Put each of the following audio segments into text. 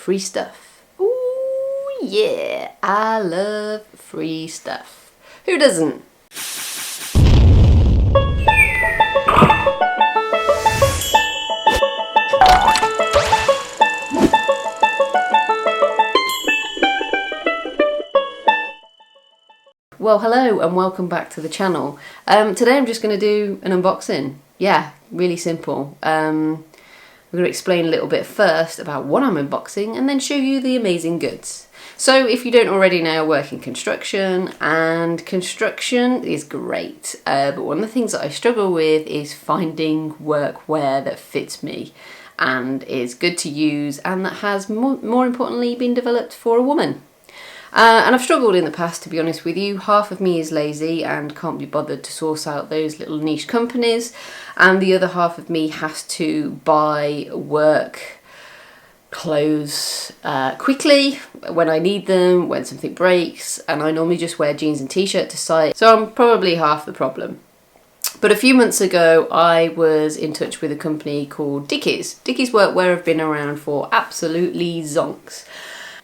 free stuff. Ooh, yeah, I love free stuff. Who doesn't? Well, hello and welcome back to the channel. Today I'm just going to do an unboxing. Yeah, really simple. I'm going to explain a little bit first about what I'm unboxing and then show you the amazing goods. So if you don't already know, I work in construction, and construction is great, but one of the things that I struggle with is finding workwear that fits me and is good to use and that has more importantly been developed for a woman. And I've struggled in the past, to be honest with you. Half of me is lazy and can't be bothered to source out those little niche companies, and the other half of me has to buy work clothes quickly when I need them, when something breaks, and I normally just wear jeans and t-shirt to site, so I'm probably half the problem. But a few months ago I was in touch with a company called Dickies. Dickies Workwear have been around for absolutely zonks.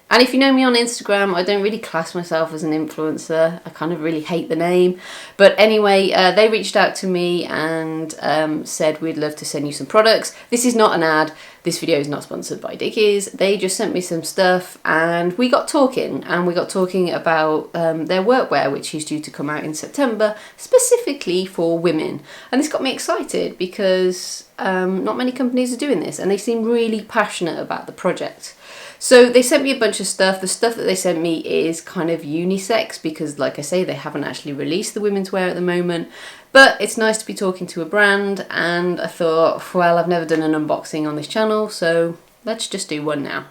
And if you know me on Instagram, I don't really class myself as an influencer. I kind of really hate the name. But anyway, they reached out to me and said, we'd love to send you some products. This is not an ad. This video is not sponsored by Dickies. They just sent me some stuff and we got talking. And we got talking about their workwear, which is due to come out in September, specifically for women. And this got me excited because not many companies are doing this and they seem really passionate about the project. So they sent me a bunch of stuff. The stuff that they sent me is kind of unisex because, like I say, they haven't actually released the women's wear at the moment. But it's nice to be talking to a brand, and I thought, well, I've never done an unboxing on this channel, so let's just do one now.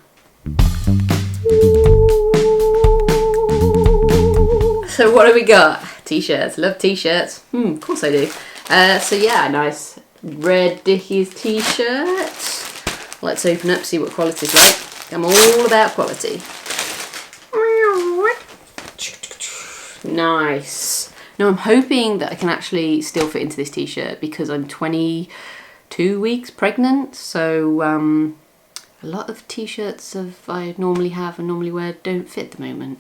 So what do we got? T-shirts. Love t-shirts. Of course I do. So yeah, nice red Dickies t-shirt. Let's open up, see what quality's like. I'm all about quality. Nice. Now I'm hoping that I can actually still fit into this t-shirt because I'm 22 weeks pregnant, so a lot of t-shirts I normally have and normally wear don't fit at the moment.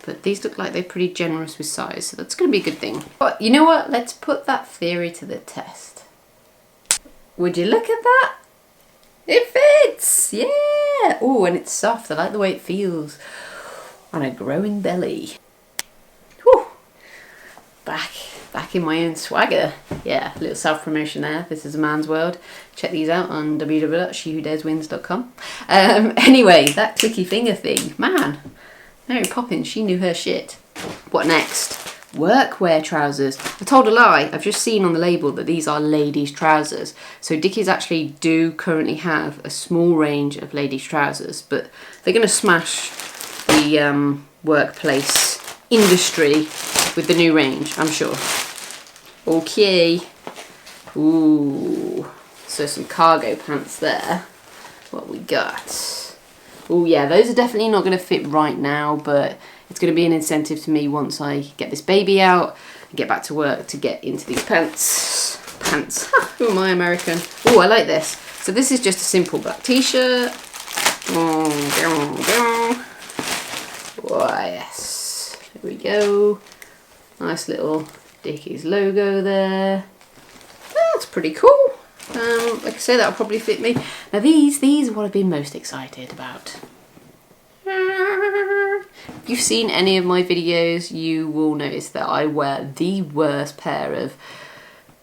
But these look like they're pretty generous with size, so that's going to be a good thing. But you know what? Let's put that theory to the test. Would you look at that? It fits! Yeah! Oh, and it's soft. I like the way it feels on a growing belly. Whew! Back in my own swagger. Yeah, a little self-promotion there. This is a man's world. Check these out on www.shewhodareswins.com. Anyway, that clicky finger thing. Man, Mary Poppins, she knew her shit. What next? Workwear trousers. I told a lie. I've just seen on the label that these are ladies' trousers. So Dickies actually do currently have a small range of ladies' trousers, but they're going to smash the workplace industry with the new range, I'm sure. Okay. Ooh. So some cargo pants there. What we got? Oh yeah, those are definitely not going to fit right now, but it's going to be an incentive to me once I get this baby out and get back to work to get into these pants. Who am I, American? Oh, I like this. So this is just a simple black t-shirt. Oh, yes. There we go. Nice little Dickies logo there. That's pretty cool. Like I say, that'll probably fit me. Now these are what I've been most excited about. If you've seen any of my videos, you will notice that I wear the worst pair of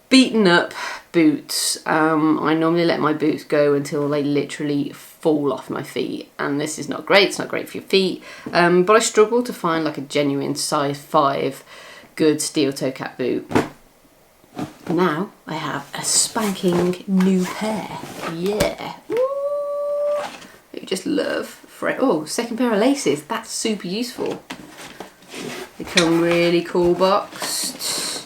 beaten up boots. I normally let my boots go until they literally fall off my feet, and this is not great. It's not great for your feet, but I struggle to find like a genuine size 5 good steel toe cap boot. Now I have a spanking new pair. Yeah. Woo! I just love. Oh, second pair of laces. That's super useful. They come really cool boxed.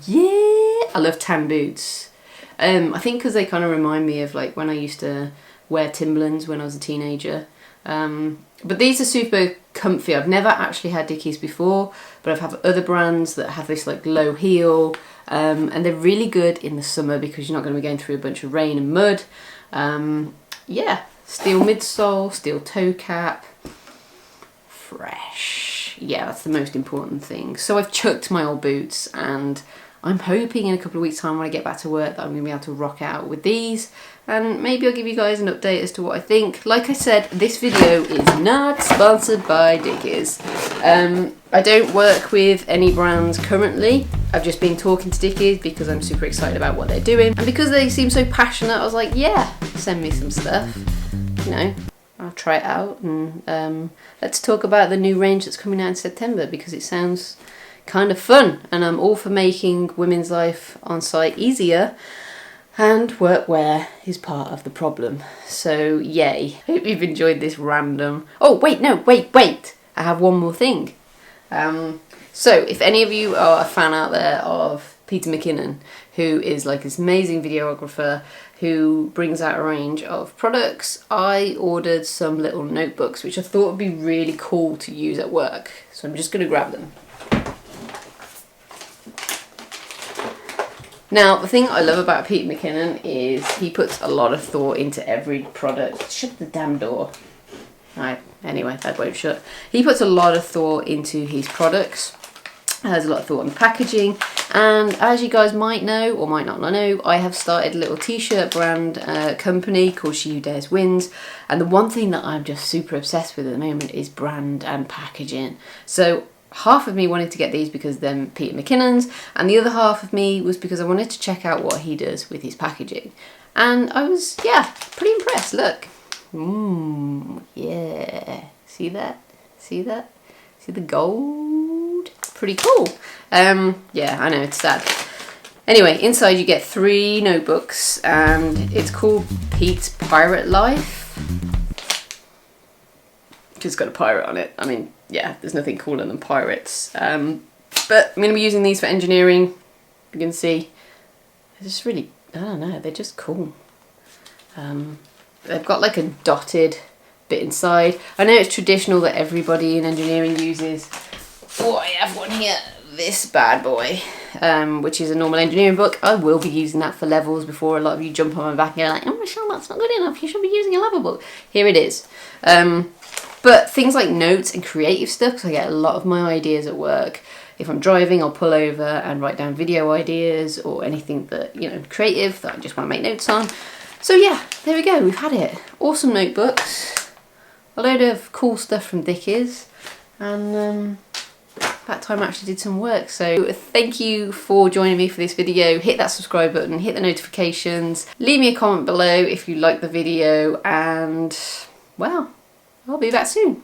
Yeah. I love tan boots. I think because they kind of remind me of like when I used to wear Timberlands when I was a teenager. But these are super comfy. I've never actually had Dickies before, but I've had other brands that have this like low heel and they're really good in the summer because you're not going to be going through a bunch of rain and mud. Yeah, steel midsole, steel toe cap, fresh. Yeah, that's the most important thing. So I've chucked my old boots, and I'm hoping in a couple of weeks' time when I get back to work that I'm going to be able to rock out with these, and maybe I'll give you guys an update as to what I think. Like I said, this video is not sponsored by Dickies. I don't work with any brands currently. I've just been talking to Dickies because I'm super excited about what they're doing, and because they seem so passionate, I was like, yeah, send me some stuff, you know. I'll try it out, and let's talk about the new range that's coming out in September because it sounds kind of fun, and I'm all for making women's life on site easier, and workwear is part of the problem. So yay. Hope you've enjoyed this random... Oh wait, no, wait, I have one more thing. So if any of you are a fan out there of Peter Mckinnon, who is like this amazing videographer who brings out a range of products, I ordered some little notebooks which I thought would be really cool to use at work. So I'm just going to grab them. Now, the thing I love about Peter Mackinnon is he puts a lot of thought into every product. Shut the damn door. Right, anyway, that won't shut. He puts a lot of thought into his products. There's a lot of thought on the packaging. And as you guys might know, or might not know, I have started a little t-shirt brand company called She Who Dares Wins. And the one thing that I'm just super obsessed with at the moment is brand and packaging. So half of me wanted to get these because they're Peter Mackinnon's, and the other half of me was because I wanted to check out what he does with his packaging. And I was, yeah, pretty impressed. Look. Yeah. See that? See that? See the gold? Pretty cool. Yeah, I know, it's sad. Anyway, inside you get 3 notebooks, and it's called Pete's Pirate Life. It's got a pirate on it. I mean, yeah, there's nothing cooler than pirates. But I'm going to be using these for engineering. You can see, they're just really, I don't know, they're just cool. They've got like a dotted bit inside. I know it's traditional that everybody in engineering uses. Oh, I have one here. This bad boy, which is a normal engineering book. I will be using that for levels before a lot of you jump on my back and you're like, oh Michelle, that's not good enough. You should be using a level book. Here it is. But things like notes and creative stuff, because I get a lot of my ideas at work. If I'm driving, I'll pull over and write down video ideas or anything that, you know, creative that I just want to make notes on. So yeah, there we go, we've had it. Awesome notebooks, a load of cool stuff from Dickies, and that time I actually did some work. So thank you for joining me for this video. Hit that subscribe button, hit the notifications, leave me a comment below if you like the video, and well, I'll be back soon.